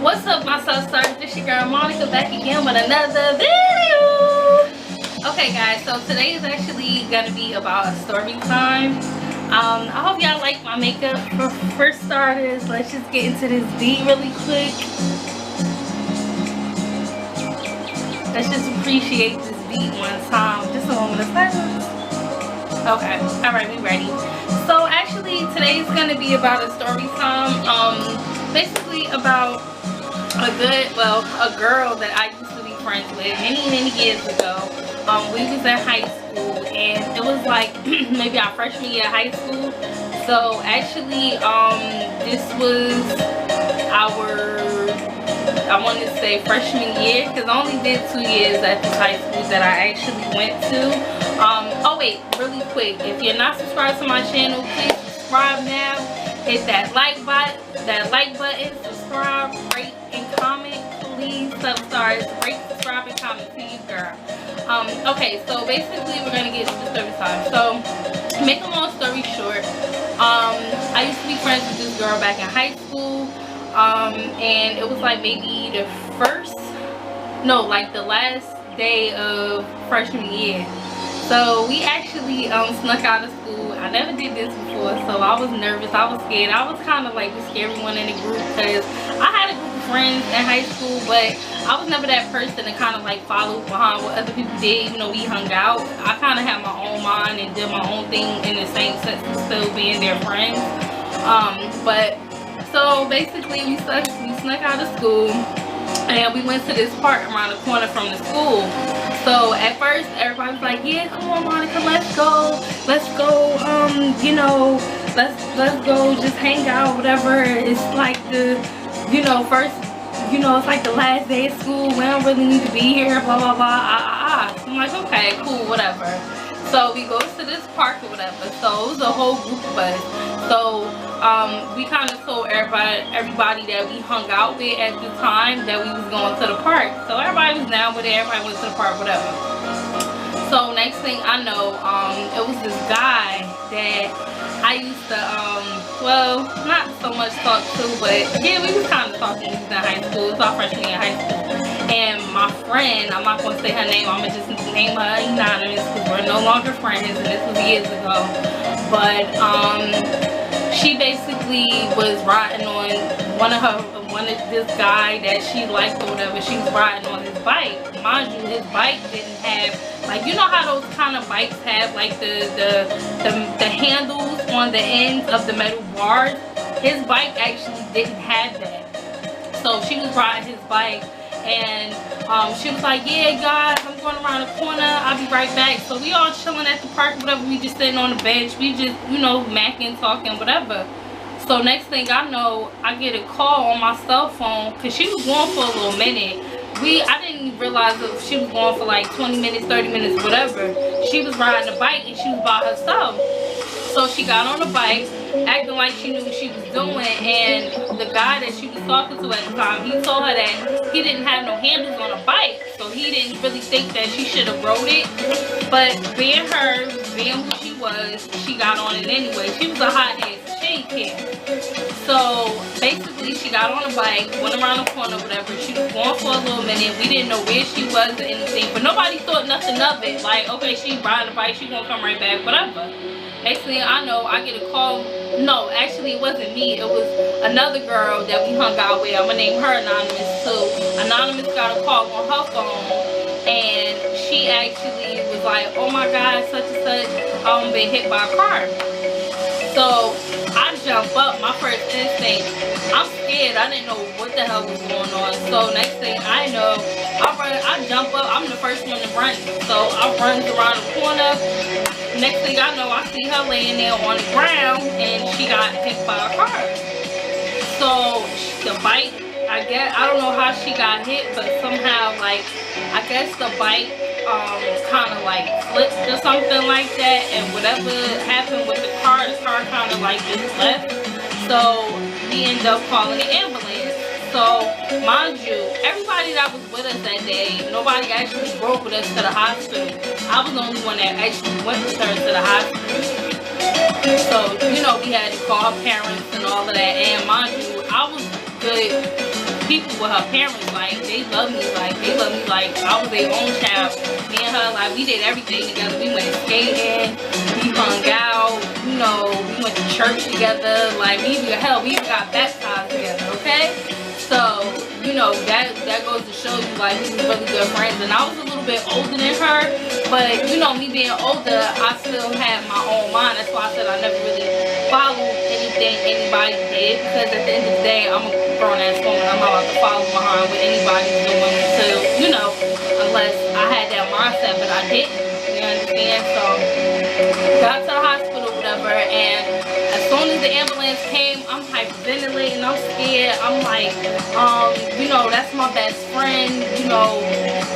What's up, my Southstars? This your girl Monica back again with another video. Okay guys, so today is actually gonna be about a story time. I hope y'all like my makeup. For starters, let's just get into this beat really quick. Let's just appreciate this beat one time. Just a moment of silence. Okay, alright, we ready. So actually today's gonna be about a story time. Basically about a girl that I used to be friends with many years ago. We was in high school, and it was like maybe our freshman year of high school. So actually this was our, I want to say freshman year, because I only did 2 years at this high school that I actually went to. Oh wait, really quick, if you're not subscribed to my channel, please subscribe now. Hit that like button, subscribe, rate, and comment. Please, Southstars, rate, subscribe, and comment to you, girl. Okay, so basically we're gonna get into the story time. So, make a long story short, I used to be friends with this girl back in high school, and it was like maybe the last day of freshman year. So we actually snuck out of school. I never did this before, so I was nervous, I was scared. I was kind of like the scary one in the group, because I had a group of friends in high school, but I was never that person to kind of like follow behind what other people did. You know, we hung out. I kind of had my own mind and did my own thing in the same sense of still being their friends. But so basically we snuck out of school, and we went to this park around the corner from the school. So at first everybody was like, yeah, come on Monica, let's go, you know, let's go just hang out, whatever. It's like the, you know, it's like the last day of school, we don't really need to be here, blah blah blah. So I'm like, okay, cool, whatever. So we go to this park or whatever. So it was a whole group of us. So we kind of told everybody that we hung out with at the time that we was going to the park. So everybody was down with it. Everybody went to the park, whatever. So next thing I know, it was this guy that I used to, well, not so much talk to, but yeah, we was kind of talking. We was in high school. It was our freshman year in high school. And my friend, I'm not going to say her name, I'm going to just name her anonymous, because we're no longer friends, and this was years ago. But she basically was riding on this guy that she liked or whatever. She was riding on his bike. Mind you, his bike didn't have, like, you know how those kind of bikes have like the handles on the ends of the metal bars? His bike actually didn't have that. So she was riding his bike, and she was like, yeah guys, I'm going around the corner, I'll be right back. So we all chilling at the park, whatever. We just sitting on the bench, we just, you know, macking, talking, whatever. So next thing I know, I get a call on my cell phone, because she was going for a little minute. I didn't realize that she was going for like 20 minutes, 30 minutes, whatever. She was riding the bike, and she was by herself. So she got on the bike, acting like she knew what she was doing, and the guy that she was talking to at the time, he told her that he didn't have no handles on a bike, so he didn't really think that she should have rode it. But being who she was, she got on it anyway. She was a hot ass, she didn't care. So basically she got on the bike, went around the corner, whatever. She was going for a little minute. We didn't know where she was or anything, but nobody thought nothing of it. Like, okay, she riding the bike, she gonna come right back, whatever. Next thing I know, I get a call. No, actually it wasn't me. It was another girl that we hung out with. I'm gonna name her Anonymous too. Anonymous got a call on her phone, and she actually was like, oh my god, such and such been hit by a car. So I jump up. My first instinct, I'm scared. I didn't know what the hell was going on. So next thing I know, I jump up. I'm the first one to run. So I run around the corner. Next thing I know, I see her laying there on the ground, and she got hit by a car. So the bike, I don't know how she got hit, but somehow, like, I guess the bike kind of like flipped or something like that, and whatever happened with the car kind of like just left. So we ended up calling the ambulance. So mind you, everybody that was with us that day, nobody actually rode with us to the hospital. I was the only one that actually went with her to the hospital. So, you know, we had to call her parents and all of that. And mind you, I was good people with her parents. Like, they love me. Like, they love me like I was their own child. Me and her, like, we did everything together. We went skating, we hung out, you know, we went to church together. Like, we even got baptized together, okay? So, you know, that goes to show you, like, we were really good friends. And I was a little bit older than her, but, you know, me being older, I still had my own mind. That's why I said I never really followed anything anybody did, because at the end of the day, I'm a grown-ass woman. I'm not about to follow behind what anybody's doing until, you know, unless I had that mindset, but I didn't. You understand? So, got to the hospital, whatever, and as soon as the ambulance came, I'm hyperventilating, I'm scared. I'm like, you know, that's my best friend, you know,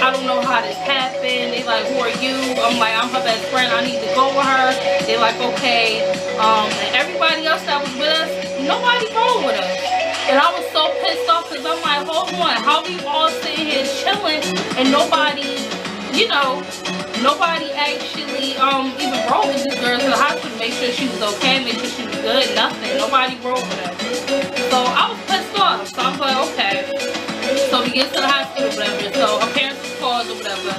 I don't know how this happened. They like, who are you? I'm like, I'm her best friend, I need to go with her. They like, okay. And everybody else that was with us, nobody rolled with us. And I was so pissed off, because I'm like, hold on, how we all sitting here chilling and nobody, you know, nobody actually even rolled with this girl to the hospital, make sure she was okay, make sure she was good, nothing. Nobody rolled with us. So I was pissed off. So I was like, okay. So we get to the hospital, whatever. So her parents was called or whatever.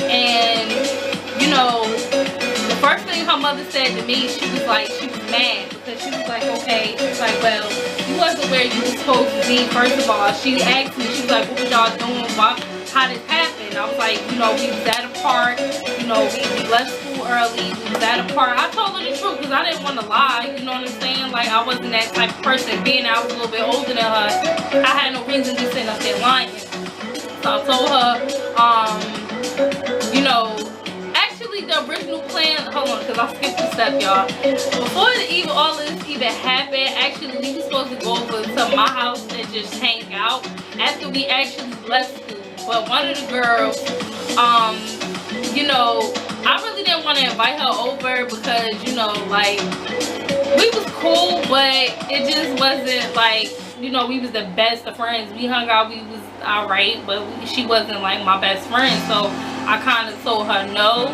And, you know, the first thing her mother said to me, she was like, she was mad, because she was like, okay, she's like, well, you wasn't where you were supposed to be. First of all, she asked me, she was like, what was y'all doing? How did it happen? I was like, you know, we was at a park, you know, we left school early, we was at a park. I told her the truth, because I didn't want to lie, you know what I'm saying? Like, I wasn't that type of person. Being I was a little bit older than her, I had no reason to sit up there lying. So I told her, you know, actually the original plan, hold on, because I skipped a step, y'all. Before all this even happened, actually we were supposed to go over to my house and just hang out after we actually left school. But one of the girls, you know, I really didn't want to invite her over, because, you know, like, we was cool, but it just wasn't like, you know, we was the best of friends. We hung out, we was alright, but she wasn't like my best friend. So I kind of told her no,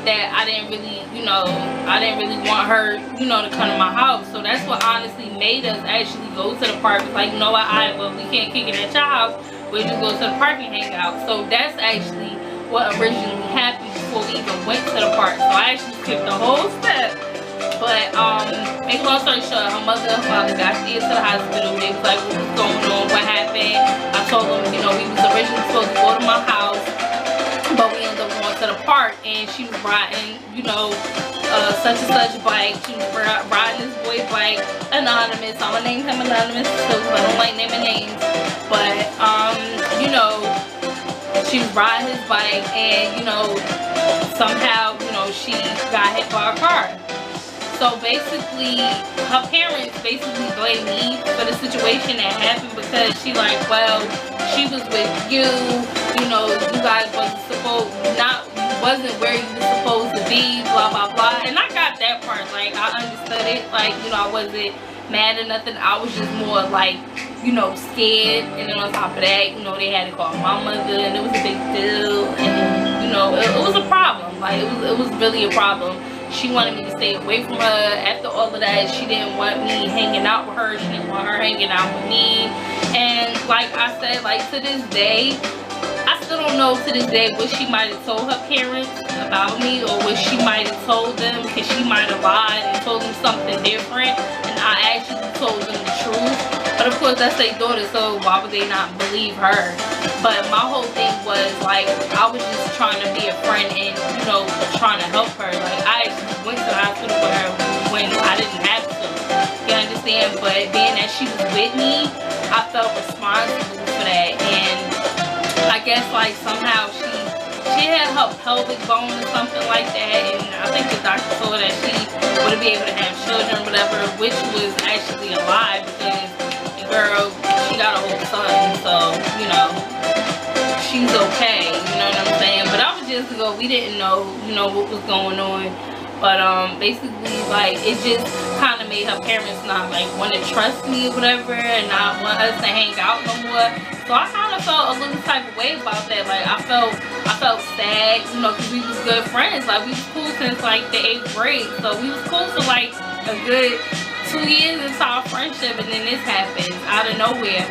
that I didn't really, you know, I didn't really want her, you know, to come to my house. So that's what honestly made us actually go to the park. It's like, you know what, well, we can't kick it at your house, we'll just go to the park and hang out. So that's actually what originally happened before we even went to the park. So I actually skipped the whole step. But make a long story short, her mother and father got into the hospital. They was like, what was going on, what happened? I told them, you know, we was originally supposed to go to my house, but we ended up going to the park, and she was riding, you know, such and such bike. She was riding this boy bike, anonymous. I'm gonna name him anonymous, so I don't like naming names. But you know, she was riding his bike, and, you know, somehow, you know, she got hit by a car. So basically, her parents basically blame me for the situation that happened, because she like, well, she was with you, you know, you guys wasn't where you were supposed to be, blah blah blah. And I got that part, like, I understood it, like, you know, I wasn't mad or nothing. I was just more like, you know, scared. And then on top of that, you know, they had to call my mother, and it was a big deal, and, you know, it was a problem. Like, it was really a problem. She wanted me to stay away from her. After all of that, she didn't want me hanging out with her. She didn't want her hanging out with me. And like I said, like, to this day, I still don't know to this day what she might have told her parents about me, or what she might have told them, because she might have lied and told them something different, and I actually told them the truth. But of course, that's their daughter, so why would they not believe her? But my whole thing was, like, I was just trying to be a friend and, you know, trying to help her. Like, I actually went to the hospital with her when I didn't have to. You understand? But being that she was with me, I felt responsible for that. And I guess, like, somehow she had her pelvic bone or something like that, and I think the doctor told her that she wouldn't be able to have children or whatever, which was actually a lie, because the girl, she got a whole son, so, you know, she's okay, you know what I'm saying? But I was just ago, we didn't know, you know, what was going on. But basically, like, it just kind of made her parents not, like, want to trust me or whatever, and not want us to hang out no more. So I kind of felt a little type of way about that. Like, I felt sad, you know, because we was good friends. Like, we was cool since, like, the 8th grade. So we was cool for, like, a good 2 years into our friendship, and then this happens out of nowhere.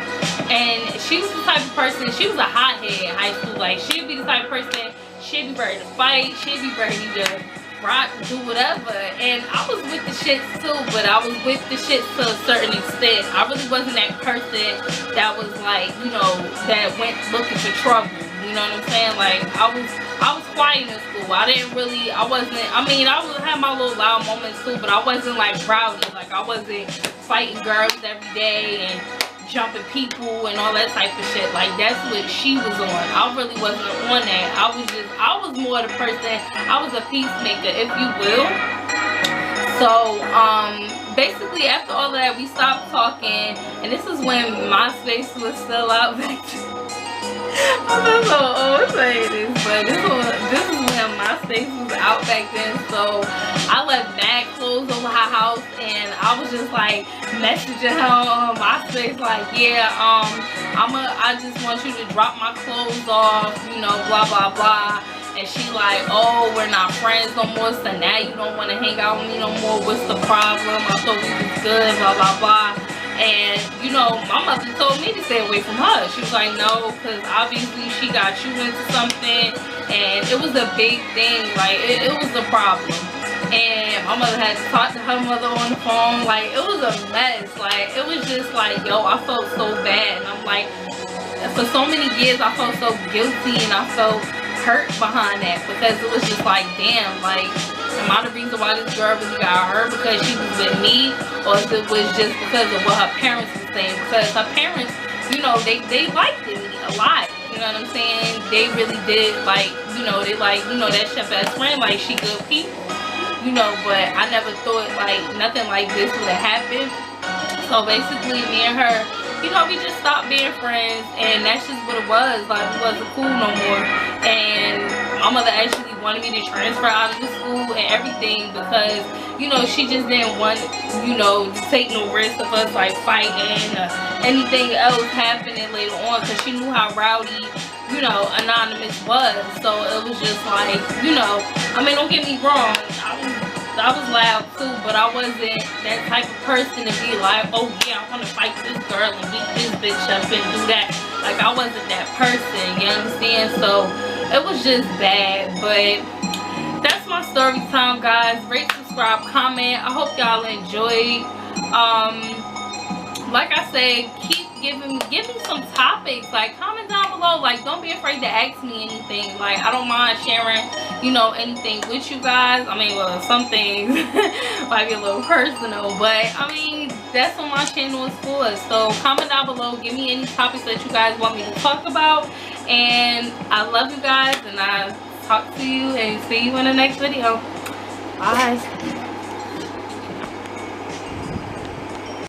And she was the type of person, she was a hothead in high school. Like, she'd be the type of person, she'd be ready to fight, she'd be ready to rock, do whatever. And I was with the shit too, but I was with the shit to a certain extent. I really wasn't that person that was like, you know, that went looking for trouble. You know what I'm saying? Like, I was quiet in school. I didn't really, I mean, I would have my little loud moments too, but I wasn't like rowdy. Like, I wasn't fighting girls every day and jumping people and all that type of shit. Like, that's what she was on. I really wasn't on that. I was more the person, I was a peacemaker, if you will. So basically after all of that, we stopped talking, and this is when MySpace was still out back then. I'm so old saying this, but this is when MySpace was out back then. So I left mad clothes over her house, and I was just like messaging her on MySpace like, yeah, I just want you to drop my clothes off, you know, blah blah blah. And she like, oh, we're not friends no more, so now you don't want to hang out with me no more. What's the problem? I thought we was good, blah blah blah. And you know, my mother told me to stay away from her. She was like, no, because obviously she got you into something, and it was a big thing. Like, it was a problem. And my mother had to talk to her mother on the phone. Like, it was a mess. Like, it was just like, yo, I felt so bad. And I'm like, for so many years I felt so guilty, and I felt hurt behind that, because it was just like, damn, like, am I the reason why this girl really got hurt because she was with me, or if it was just because of what her parents were saying? Because her parents, you know, they liked me a lot, you know what I'm saying? They really did, like, you know, they like, you know, that's your best friend, like, she good people, you know. But I never thought like nothing like this would have happened. So basically me and her, you know, we just stopped being friends, and that's just what it was. Like, we wasn't cool no more. And my mother actually wanted me to transfer out of the school and everything, because, you know, she just didn't want, you know, to take no risk of us like fighting or anything else happening later on, because she knew how rowdy, you know, Anonymous was. So it was just like, you know, I mean, don't get me wrong, I was loud too, but I wasn't that type of person to be like, oh yeah, I want to fight this girl and beat this bitch up and do that. Like, I wasn't that person, you understand? So it was just bad. But that's my story time, guys. Rate, subscribe, comment. I hope y'all enjoyed. Like I said, keep give me some topics. Like, comment down below. Like, don't be afraid to ask me anything. Like, I don't mind sharing, you know, anything with you guys. I mean, well, some things might be a little personal, but I mean, that's what my channel is for. So comment down below, give me any topics that you guys want me to talk about. And I love you guys, and I talk to you and see you in the next video. Bye.